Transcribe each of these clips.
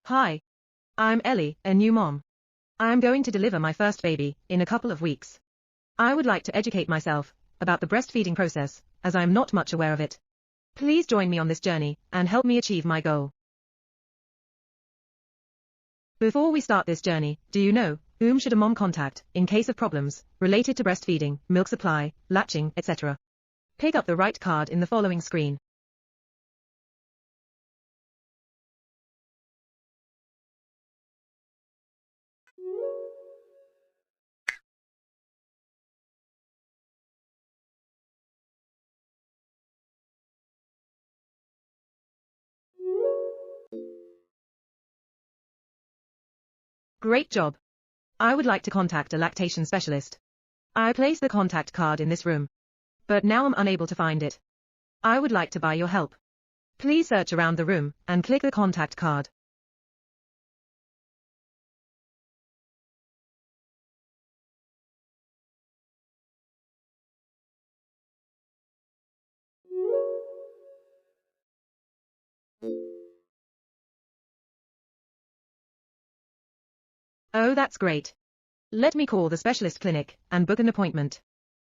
Hi, I'm Ellie, a new mom. I'm going to deliver my first baby in a couple of weeks. I would like to educate myself about the breastfeeding process, as I'm not much aware of it. Please join me on this journey and help me achieve my goal. Before we start this journey, do you know whom should a mom contact in case of problems related to breastfeeding, milk supply, latching, etc.? Pick up the right card in the following screen. Great job. I would like to contact a lactation specialist. I place the contact card in this room, but now I'm unable to find it. I would like to buy your help. Please search around the room and click the contact card. Oh, that's great. Let me call the specialist clinic and book an appointment.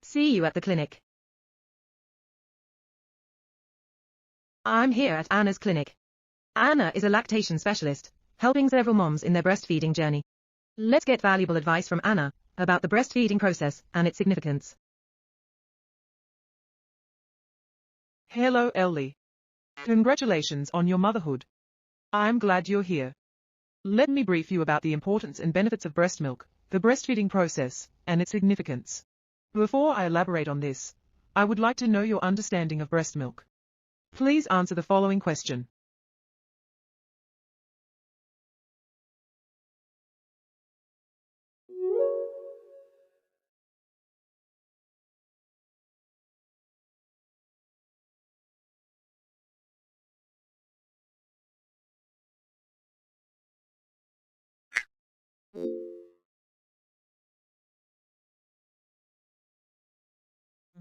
See you at the clinic. I'm here at Anna's clinic. Anna is a lactation specialist, helping several moms in their breastfeeding journey. Let's get valuable advice from Anna about the breastfeeding process and its significance. Hello, Ellie. Congratulations on your motherhood. I'm glad you're here. Let me brief you about the importance and benefits of breast milk, the breastfeeding process, and its significance. Before I elaborate on this, I would like to know your understanding of breast milk. Please answer the following question.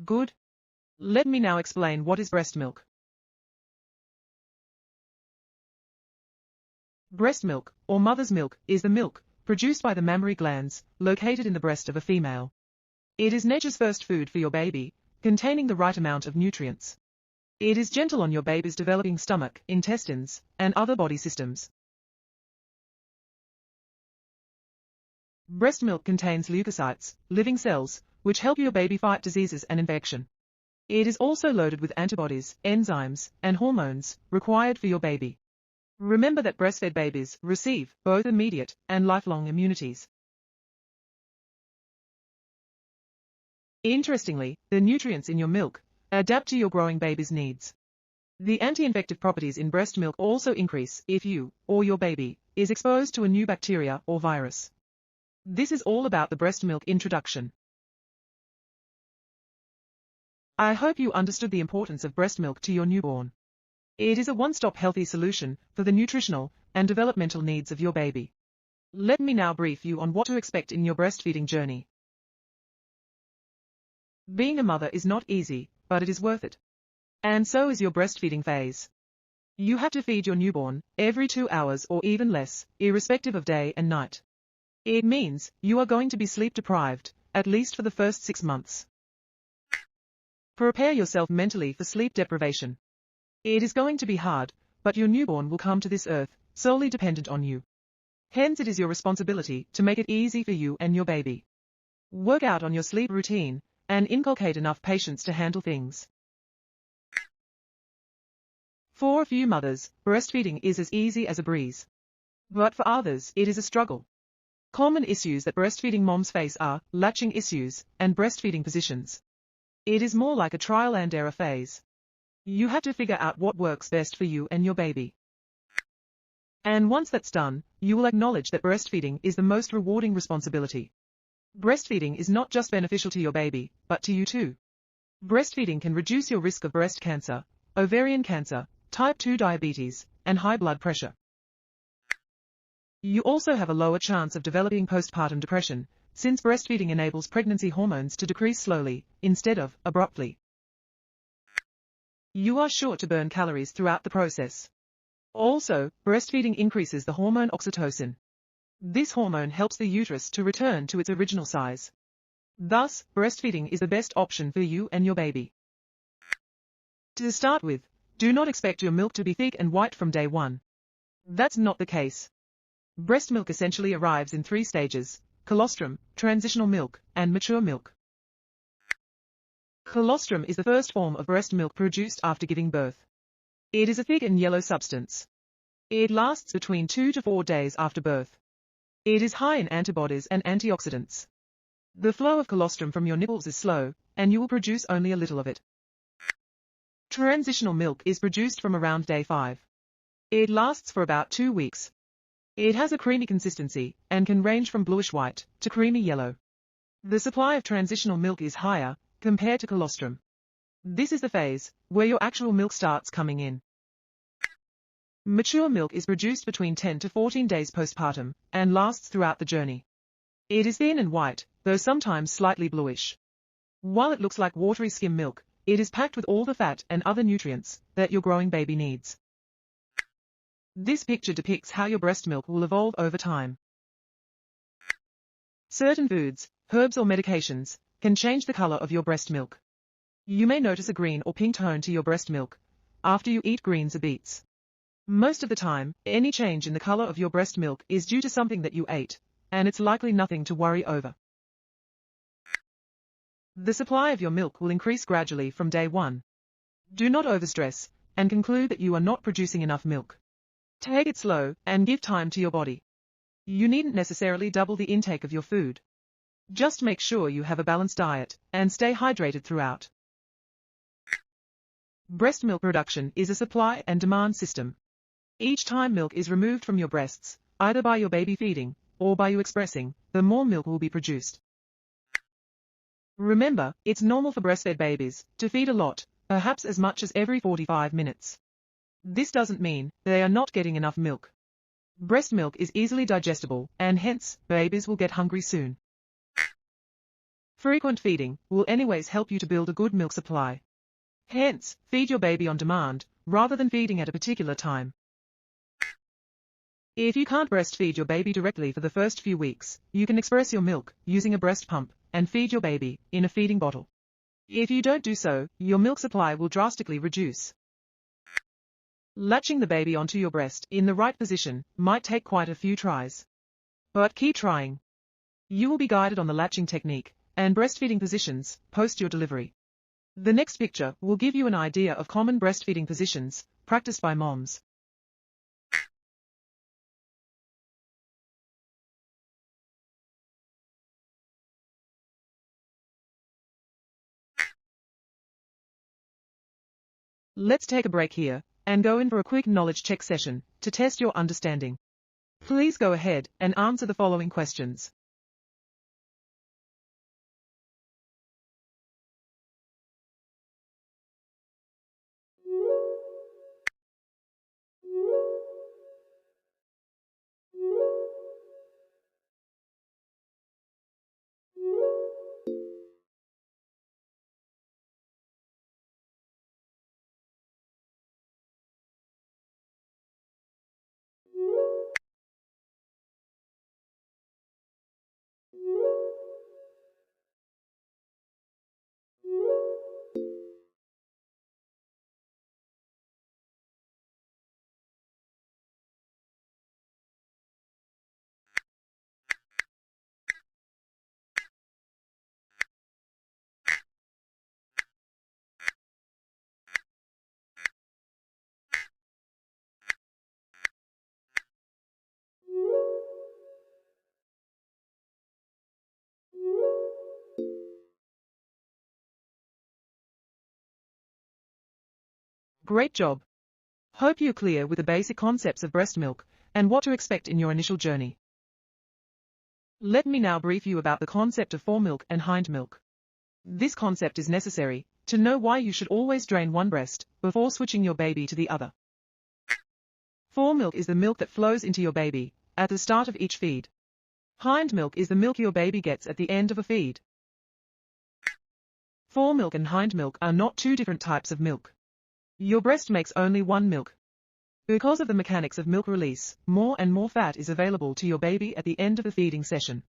Good. Let me now explain what is breast milk. Breast milk, or mother's milk, is the milk produced by the mammary glands located in the breast of a female. It is nature's first food for your baby, containing the right amount of nutrients. It is gentle on your baby's developing stomach, intestines, and other body systems. Breast milk contains leukocytes, living cells, which help your baby fight diseases and infection. It is also loaded with antibodies, enzymes, and hormones required for your baby. Remember that breastfed babies receive both immediate and lifelong immunities. Interestingly, the nutrients in your milk adapt to your growing baby's needs. The anti-infective properties in breast milk also increase if you, or your baby, is exposed to a new bacteria or virus. This is all about the breast milk introduction. I hope you understood the importance of breast milk to your newborn. It is a one-stop healthy solution for the nutritional and developmental needs of your baby. Let me now brief you on what to expect in your breastfeeding journey. Being a mother is not easy, but it is worth it. And so is your breastfeeding phase. You have to feed your newborn every 2 hours or even less, irrespective of day and night. It means you are going to be sleep deprived, at least for the first 6 months. Prepare yourself mentally for sleep deprivation. It is going to be hard, but your newborn will come to this earth solely dependent on you. Hence it is your responsibility to make it easy for you and your baby. Work out on your sleep routine and inculcate enough patience to handle things. For a few mothers, breastfeeding is as easy as a breeze. But for others, it is a struggle. Common issues that breastfeeding moms face are latching issues and breastfeeding positions. It is more like a trial and error phase. You have to figure out what works best for you and your baby. And once that's done, you will acknowledge that breastfeeding is the most rewarding responsibility. Breastfeeding is not just beneficial to your baby, but to you too. Breastfeeding can reduce your risk of breast cancer, ovarian cancer, type 2 diabetes, and high blood pressure. You also have a lower chance of developing postpartum depression, since breastfeeding enables pregnancy hormones to decrease slowly, instead of abruptly. You are sure to burn calories throughout the process. Also, breastfeeding increases the hormone oxytocin. This hormone helps the uterus to return to its original size. Thus, breastfeeding is the best option for you and your baby. To start with, do not expect your milk to be thick and white from day one. That's not the case. Breast milk essentially arrives in 3 stages: colostrum, transitional milk, and mature milk. Colostrum is the first form of breast milk produced after giving birth. It is a thick and yellow substance. It lasts between 2 to 4 days after birth. It is high in antibodies and antioxidants. The flow of colostrum from your nipples is slow, and you will produce only a little of it. Transitional milk is produced from around day 5. It lasts for about 2 weeks. It has a creamy consistency, and can range from bluish-white to creamy yellow. The supply of transitional milk is higher compared to colostrum. This is the phase where your actual milk starts coming in. Mature milk is produced between 10 to 14 days postpartum, and lasts throughout the journey. It is thin and white, though sometimes slightly bluish. While it looks like watery skim milk, it is packed with all the fat and other nutrients that your growing baby needs. This picture depicts how your breast milk will evolve over time. Certain foods, herbs or medications, can change the color of your breast milk. You may notice a green or pink tone to your breast milk after you eat greens or beets. Most of the time, any change in the color of your breast milk is due to something that you ate, and it's likely nothing to worry over. The supply of your milk will increase gradually from day 1. Do not overstress and conclude that you are not producing enough milk. Take it slow and give time to your body. You needn't necessarily double the intake of your food. Just make sure you have a balanced diet and stay hydrated throughout. Breast milk production is a supply and demand system. Each time milk is removed from your breasts, either by your baby feeding or by you expressing, the more milk will be produced. Remember, it's normal for breastfed babies to feed a lot, perhaps as much as every 45 minutes. This doesn't mean they are not getting enough milk. Breast milk is easily digestible, and hence, babies will get hungry soon. Frequent feeding will anyways help you to build a good milk supply. Hence, feed your baby on demand, rather than feeding at a particular time. If you can't breastfeed your baby directly for the first few weeks, you can express your milk using a breast pump and feed your baby in a feeding bottle. If you don't do so, your milk supply will drastically reduce. Latching the baby onto your breast in the right position might take quite a few tries. But keep trying. You will be guided on the latching technique and breastfeeding positions post your delivery. The next picture will give you an idea of common breastfeeding positions practiced by moms. Let's take a break here and go in for a quick knowledge check session to test your understanding. Please go ahead and answer the following questions. Great job! Hope you're clear with the basic concepts of breast milk and what to expect in your initial journey. Let me now brief you about the concept of foremilk and hindmilk. This concept is necessary to know why you should always drain one breast before switching your baby to the other. Foremilk is the milk that flows into your baby at the start of each feed. Hindmilk is the milk your baby gets at the end of a feed. Foremilk and hindmilk are not two different types of milk. Your breast makes only one milk. Because of the mechanics of milk release, more and more fat is available to your baby at the end of the feeding session.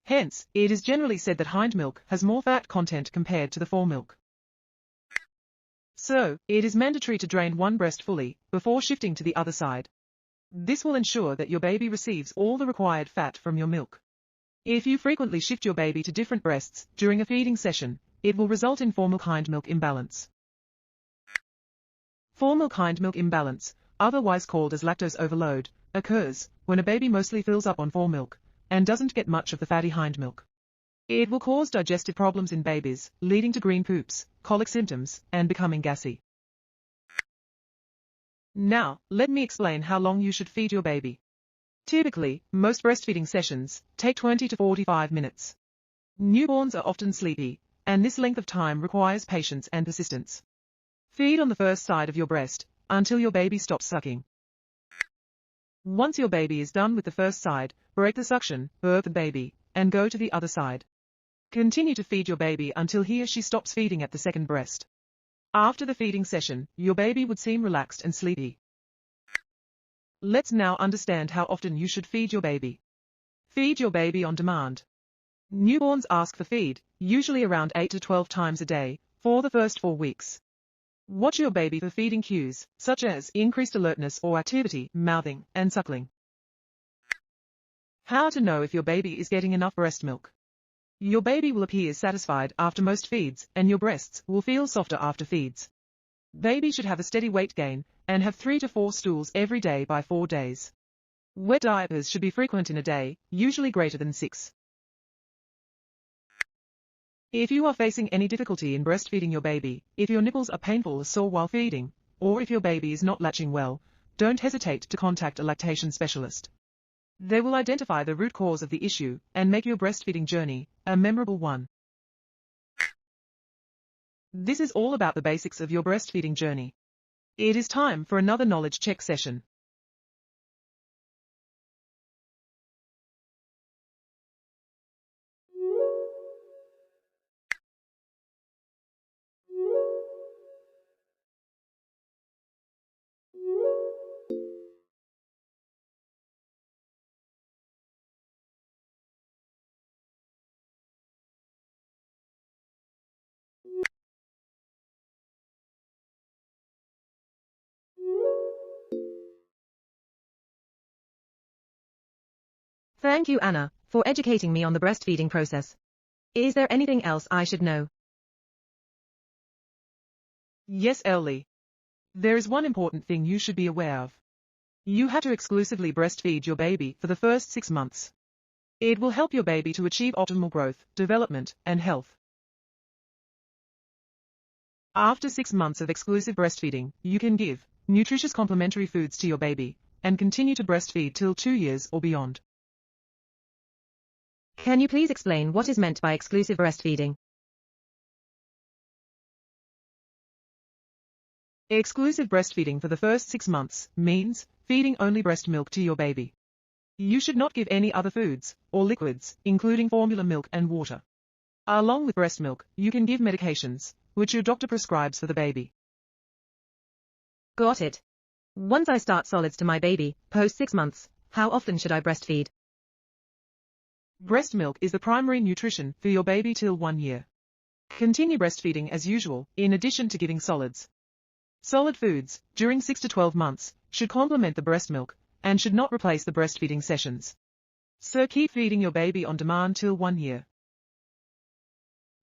Hence, it is generally said that hind milk has more fat content compared to the fore milk. So, it is mandatory to drain one breast fully before shifting to the other side. This will ensure that your baby receives all the required fat from your milk. If you frequently shift your baby to different breasts during a feeding session, it will result in fore milk-hind milk imbalance. Fore milk-hind milk imbalance, otherwise called as lactose overload, occurs when a baby mostly fills up on fore milk and doesn't get much of the fatty hind milk. It will cause digestive problems in babies, leading to green poops, colic symptoms, and becoming gassy. Now, let me explain how long you should feed your baby. Typically, most breastfeeding sessions take 20 to 45 minutes. Newborns are often sleepy, and this length of time requires patience and persistence. Feed on the first side of your breast until your baby stops sucking. Once your baby is done with the first side, break the suction, burp the baby, and go to the other side. Continue to feed your baby until he or she stops feeding at the second breast. After the feeding session, your baby would seem relaxed and sleepy. Let's now understand how often you should feed your baby. Feed your baby on demand. Newborns ask for feed, usually around 8 to 12 times a day, for the first 4 weeks. Watch your baby for feeding cues, such as increased alertness or activity, mouthing, and suckling. How to know if your baby is getting enough breast milk. Your baby will appear satisfied after most feeds, and your breasts will feel softer after feeds. Baby should have a steady weight gain and have 3 to 4 stools every day by 4 days. Wet diapers should be frequent in a day, usually greater than 6. If you are facing any difficulty in breastfeeding your baby, if your nipples are painful or sore while feeding, or if your baby is not latching well, don't hesitate to contact a lactation specialist. They will identify the root cause of the issue and make your breastfeeding journey a memorable one. This is all about the basics of your breastfeeding journey. It is time for another knowledge check session. Thank you, Anna, for educating me on the breastfeeding process. Is there anything else I should know? Yes, Ellie. There is one important thing you should be aware of. You have to exclusively breastfeed your baby for the first 6 months. It will help your baby to achieve optimal growth, development, and health. After 6 months of exclusive breastfeeding, you can give nutritious complementary foods to your baby and continue to breastfeed till 2 years or beyond. Can you please explain what is meant by exclusive breastfeeding? Exclusive breastfeeding for the first 6 months means feeding only breast milk to your baby. You should not give any other foods or liquids, including formula milk and water. Along with breast milk, you can give medications, which your doctor prescribes for the baby. Got it. Once I start solids to my baby, post 6 months, how often should I breastfeed? Breast milk is the primary nutrition for your baby till 1 year. Continue breastfeeding as usual, in addition to giving solids. Solid foods, during 6 to 12 months, should complement the breast milk, and should not replace the breastfeeding sessions. So keep feeding your baby on demand till 1 year.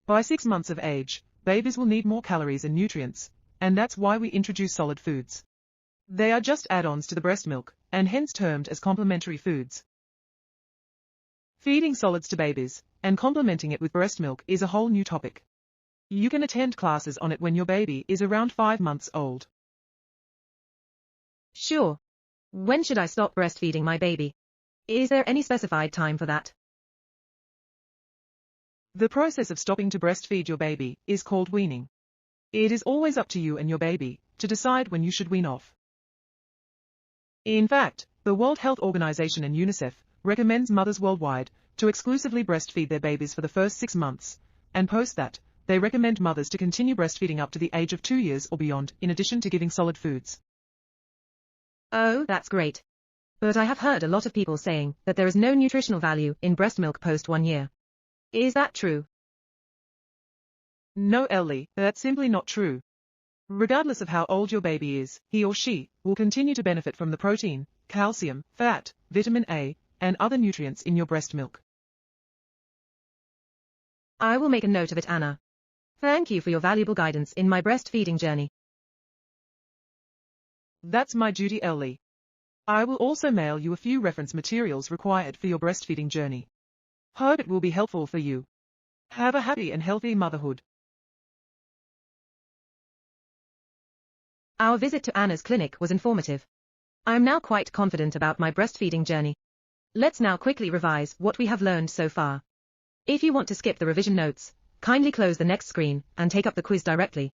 By 6 months of age, babies will need more calories and nutrients, and that's why we introduce solid foods. They are just add-ons to the breast milk, and hence termed as complementary foods. Feeding solids to babies, and complementing it with breast milk is a whole new topic. You can attend classes on it when your baby is around 5 months old. Sure. When should I stop breastfeeding my baby? Is there any specified time for that? The process of stopping to breastfeed your baby is called weaning. It is always up to you and your baby to decide when you should wean off. In fact, the World Health Organization and UNICEF recommends mothers worldwide to exclusively breastfeed their babies for the first 6 months, and post that, they recommend mothers to continue breastfeeding up to the age of 2 years or beyond, in addition to giving solid foods. Oh, that's great. But I have heard a lot of people saying that there is no nutritional value in breast milk post 1 year. Is that true? No, Ellie, that's simply not true. Regardless of how old your baby is, he or she will continue to benefit from the protein, calcium, fat, vitamin A, and other nutrients in your breast milk. I will make a note of it, Anna. Thank you for your valuable guidance in my breastfeeding journey. That's my duty, Ellie. I will also mail you a few reference materials required for your breastfeeding journey. Hope it will be helpful for you. Have a happy and healthy motherhood. Our visit to Anna's clinic was informative. I am now quite confident about my breastfeeding journey. Let's now quickly revise what we have learned so far. If you want to skip the revision notes, kindly close the next screen and take up the quiz directly.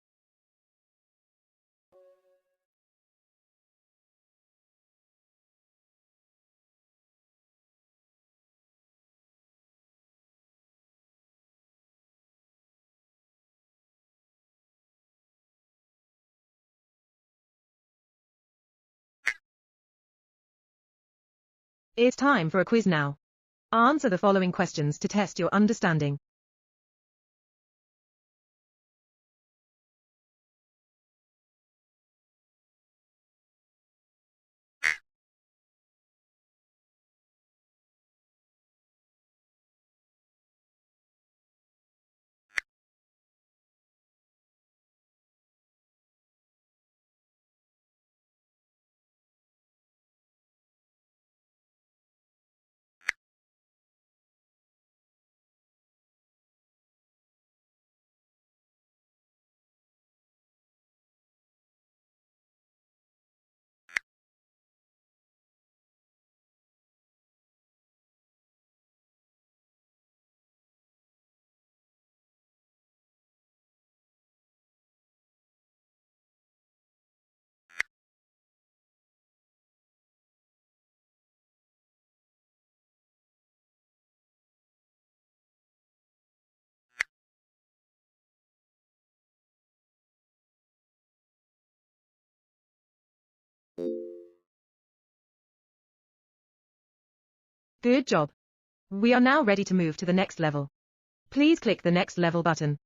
It's time for a quiz now. Answer the following questions to test your understanding. Good job. We are now ready to move to the next level. Please click the next level button.